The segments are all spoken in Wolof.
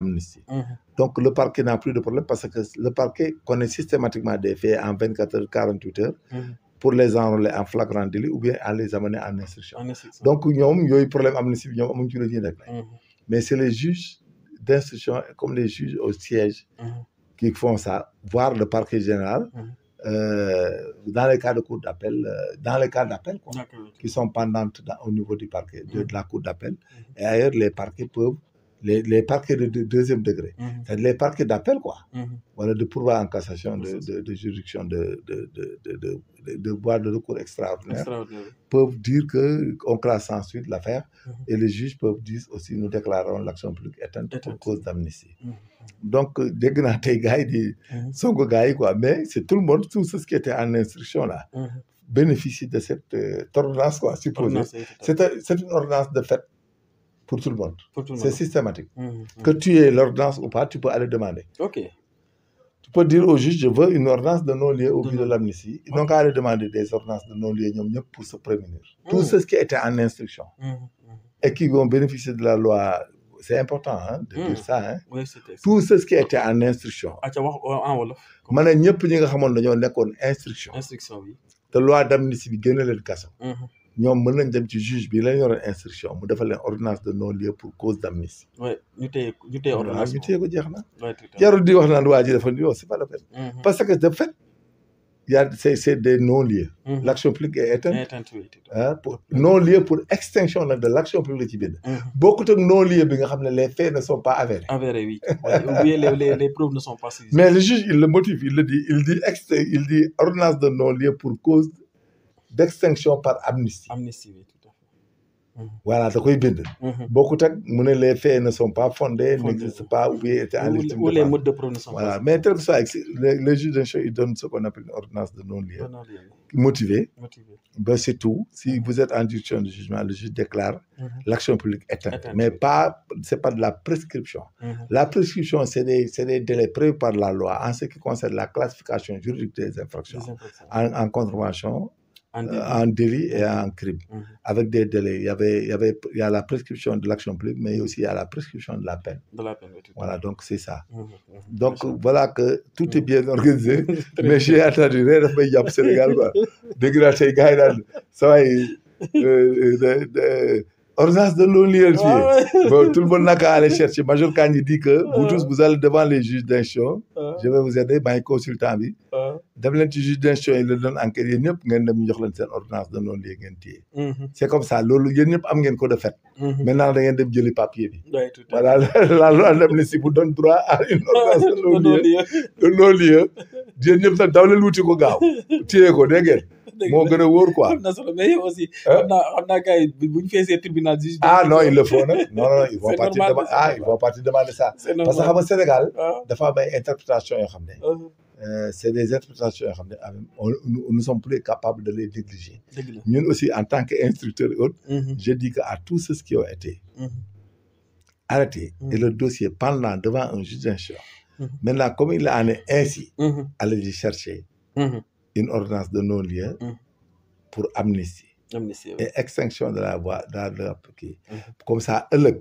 amnistie. Donc le parquet n'a plus de problème parce que le parquet connaît systématiquement des faits en 24 heures, 48 heures pour les enrôler en flagrant délit ou bien à les amener en instruction. Donc ñoom yooyu problème amnistie bi ñoom amuñ ci la ñuy régler. Mais c'est les juges d'instruction comme les juges au siège qui font ça, voire le parquet général. Dans les cas de cour d'appel, dans les cas d'appel qui sont pendantes au niveau du parquet, de la cour d'appel. Et ailleurs, les parquets peuvent, les parquets de deuxième degré, c'est les parquets d'appel, voilà, de pourvoi en cassation, de juridiction, de voie de recours extraordinaire, peuvent dire qu'on classe sans suite l'affaire et les juges peuvent dire aussi nous déclarons l'action publique éteinte pour cause d'amnistie. Donc, dès naa tey gars yi di songo gars yi mais c'est tout le monde, tout ce qui était en instruction là, bénéficie de cette ordonnance supposée. C'est une ordonnance de fait pour tout le monde. C'est systématique. Que tu aies l'ordonnance ou pas, tu peux aller demander. Tu peux dire au juge, je veux une ordonnance de non-lieu au but de l'amnistie. Ils n'ont qu'à aller demander des ordonnances de non-lieu pour se prémunir. Tout ce qui était en instruction et qui vont bénéficier de la loi. C'est important de dire ça. Oui, tout ce qui était en instruction. Ma ne ñëpp ñi nga xamoon dañoo nekkoon instruction. Oui. te loi d'amnistie bi génne leen kaso. ñoom mën nañ dem ci juge bi la ñu yoroon instruction mu defal leen ordonnance de non-lieu pour cause d'amnistie. oui ñu téye ordonnance ñu téye ko jeex na. jarul di wax naan waa ji dafa yow c'est pas la peine. parce que de fait c'est des non-lieux. L'action publique est éteinte. Pour non-lieu pour extinction de l'action publique ci bind. bokkut ak non-lieu bi nga xam ne les faits ne sont pas avérés. Avérés, oui. Ou bien les preuves ne sont pas saisies. Mais le juge il le motive, il le dit, il dit ordonnance de non-lieu pour cause d'extinction par amnistie. Amnistie, oui, tout à fait. Voilà da koy bind. bokkut ak mu ne les faits ne sont pas fondés, n'existent pas ou bien étaient en légitime ou les modes de preuve ne sont voilà. pas. Mais tel que soit le juge d'instruction il donne ce qu'on appelle une ordonnance de non-lieu motivée. Ben c'est tout. Si vous êtes en juridiction de jugement, le juge déclare l'action publique éteinte. Mais c'est pas de la prescription. La prescription, c'est des délais prévus par la loi en ce qui concerne la classification juridique des infractions en contravention, en délit et en crime. Avec des délais. Il y a la prescription de l'action publique, mais aussi il y a la prescription de la peine. Voilà, donc c'est ça. Donc voilà que tout est bien organisé. Mais j'ai attendu, daf may jàpp Sénégal dégg naa tey gars yi daal saa ordonnance de non-lieu bon, tout le monde n'a qu'à aller chercher. Major Kandji dit que vous tous vous allez devant les juges d'instruction. Je vais vous aider maay consultant bi. dem leen ci juge d'instruction yi la doon enquête yéen ñëpp ngeen dem jox leen seen ordonnance de non-lieu ngeen téye. C'est comme ça loolu yéen ñëpp am ngeen ko de fait. Maintenant da ngeen dem jëli papier bi. Voilà la loi d'amnistie vous donne droit à une ordonnance de non-lieu. Yéen ñëpp nag daw leen wuti ko gaaw téye ko dégg ngeen. moo gën a wóor quoi. am na solo mais yow aussi. xam naa gars yi bu ñu feesee tribunal juge. Non il le faut nag non ils vont partir demander ça. parce que xam nga Sénégal. dafa am ay interprétation yoo xam ne. c'est des interprétations yoo xam ne nous sommes plus capables de les négliger. ñun aussi en tant qu'instructeurs et autres. je dis que à tous ceux qui ont été arrêtés et le dossier pendant devant un juge d'instruction. Maintenant comme il en est ainsi. allez-y chercher. Une ordonnance de non-lieu pour amnistie. Et extinction de la voie comme ça ëllëg.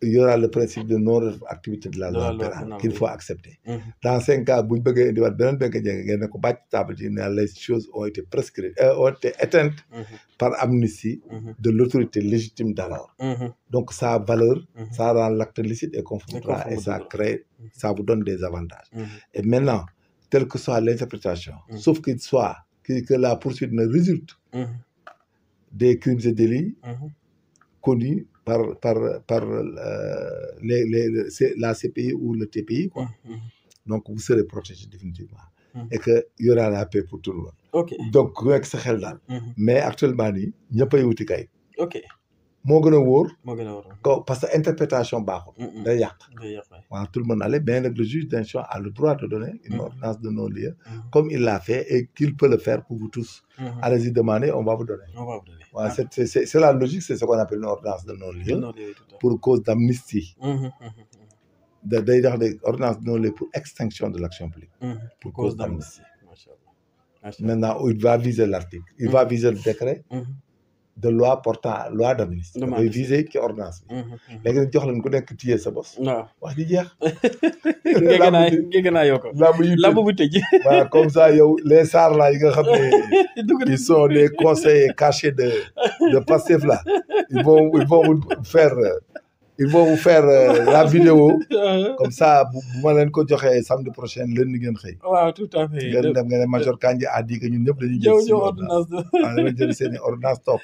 Il y aura le principe de non-activité de la loi pénale qu'il faut accepter. Dans 5 cas bu ñu bëggee indiwaat beneen benn ngeen ne ko bàcc table ji ne les choses ont été prescrites ont été éteintes par amnistie de l'autorité légitime d'alors. Donc sa valeur, ça rend l'acte licite et conforme et ça crée, ça vous donne des avantages. Et maintenant telle que soit l'interprétation, sauf qu'il soit que la poursuite ne résulte des crimes et délits connus par la CPI ou le TPI, quoi. Donc vous serez protégé définitivement. Et qu'il y aura la paix pour tout le monde. Donc ku nekk sa xel daal. Mais actuellement nii ñëppay wuti kay. moo gën a wóor. parce que interprétation baaxul. day yàq. Voilà, tout le monde allait bien le juge d'instruction a le droit de donner une ordonnance de non-lieu comme il l'a fait et qu'il peut le faire pour vous tous. Allez-y demander, on va vous donner. Voilà, c'est la logique, c'est ce qu'on appelle une ordonnance de non-lieu pour cause d'amnistie. day wax des ordonnances de non-lieu pour extinction de l'action publique. Pour cause d'amnistie. Maintenant il va viser l'article, il va viser le décret. de loi portant loi d'amnistie. dafay viser ci ordonnance bi. léegi nag jox leen ku nekk téye sa bos. waaw wax ji jeex. ngeen naa yoo ko. lamb bu tëj. voilà comme ça yow les saar là yi nga xam ne. ils sont les conseillers cachés de Pastef là. ils vont vous faire la vidéo comme ça bu ma leen ko joxee samedi prochain lundi ngeen xëy. waaw tout à fait. ngeen dem nga ne major Kandji a dit que ñun ñëpp dañuy jël seen ordonnance. waaw dama jël seen ordonnance topp.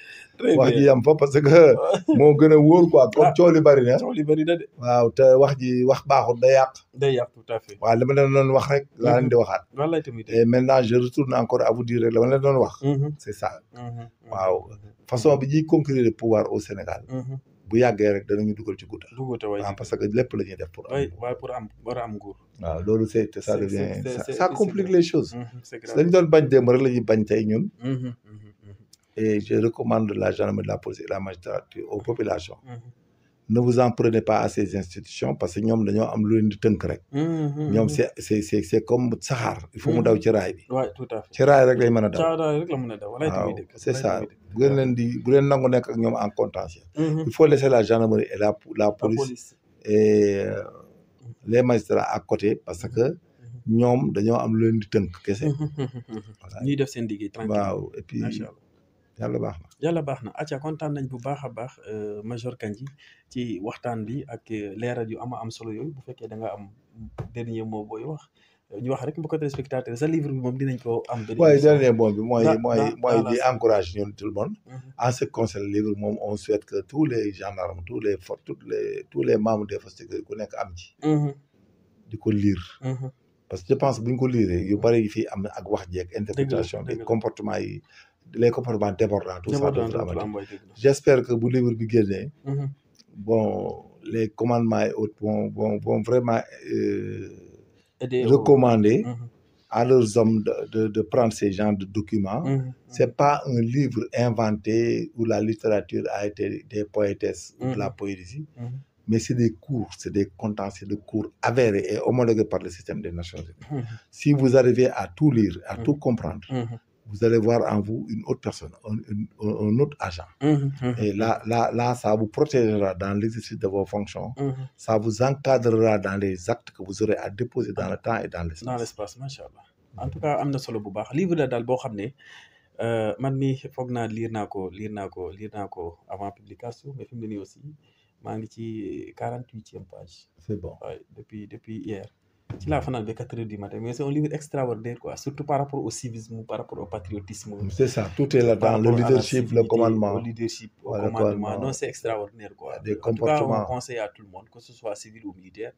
wax ji yam fa parce que moo gën a wóor quoi comme coow li bari na. coow li bari na de. waaw te wax baaxul day yàq. day yàq tout à fait. waaw li ma leen doon wax rek laa leen di waxaat. wallaay tamit. et maintenant je retourne encore à vous dire rek la ma leen doon wax. c'est ça. waaw façon bi ñuy conquérir le pouvoir au Sénégal. bu yàggee rek danañu dugal ci gudda. waaw parce que lépp la ñuy def pour am. waaye pour am war a am nguur. waaw loolu ça devient ça complique les choses. dañu doon bañ démb rek la ñuy bañ tey ñun. et je recommande la gendarmerie, la police et la magistrature aux populations. Ne vous en prenez pas à ces institutions parce que ñoom dañoo am lu leen di tënk rek. ñoom c'est comme saxaar. il faut mu daw ci raay bi. waaw tout à fait ci raay rek lay mën a daw. ci raay rek la mën a daw. waaw c'est ça bu leen nangu nekk ak ñoom en contentieux. il faut laisser la gendarmerie et la police et les magistrats à côté parce que ñoom dañoo am lu leen di tënk kese. voilà ñuy def seen liggéey tranquille. waaw et puis yàlla baax na. yàlla baax na acca kontaan nañ bu baax a baax major Kandji ci waxtaan bi ak leeral yu am solo yooyu bu fekkee da nga am dernier mot booy wax ñu wax rek mbokki téléspectateur sa livre bi moom dinañ ko am. waaye dernier mot bi mooy di encourage ñun tout le monde. en ce qui concerne le livre moom on souhaite que tous les gendarmes tous les membres des forces sécurité ku nekk am ci. di ko lire. parce que je pense bu ñu ko lire yu bari yi fii am na ak wax jeeg interprétation des comportements yi. les comportements débordants tout ça j'espère que bu livre bi génnee bon les commandements et autres vont vraiment recommander à leurs hommes de prendre ces genres de documents. C'est pas un livre inventé où la littérature a été des poétesses ou de la poésie, mais c'est des cours, c'est des condensés de cours avérés et homologués par le système des Nations Unies. Si vous arrivez à tout lire, à tout comprendre, vous allez voir en vous une autre personne, un autre agent. Et là, ça vous protégera dans l'exercice de vos fonctions. Ça vous encadrera dans les actes que vous aurez à déposer dans le temps et dans l'espace. Dans l'espace, machallah. En tout cas, am na solo bu baax livre la daal boo xam ne man mi foog naa lire naa ko avant publication mais fi mu ne nii aussi maa ngi ci 48e page. C'est bon. Ouais, depuis hier. ci laa fanaan ba 4 heures du matin mais c'est un livre extraordinaire quoi surtout par rapport au civisme par rapport au patriotisme. C'est ça, tout est là-dedans, le leadership, le commandement. Au commandement, non c'est extraordinaire quoi. Des comportements. En tout cas, on conseille à tout le monde que ce soit civil ou militaire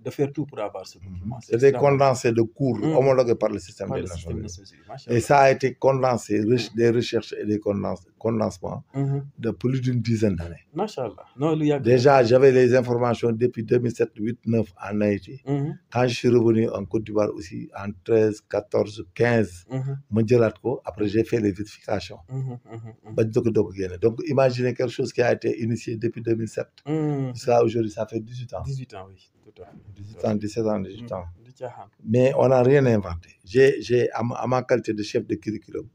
de faire tout pour avoir ce document. C'est des condensés de cours homologués par le système des Nations Unies. Et ça a été condensé, des recherches et des condensements de plus d'une dizaine d'années. Machallah. Déjà, j'avais les informations depuis 2007, 8, 9 en Haïti. Quand je suis revenu en Côte d'Ivoire aussi, en 13, 14, 15, après j'ai fait les vérifications. Donc imaginez quelque chose qui a été initié depuis 2007. Jusqu'à aujourd'hui, ça fait 18 ans. 18 ans, oui. 18 ans, 17 ans, 18 ans. Mais on n'a rien inventé. À ma qualité de chef de curriculum,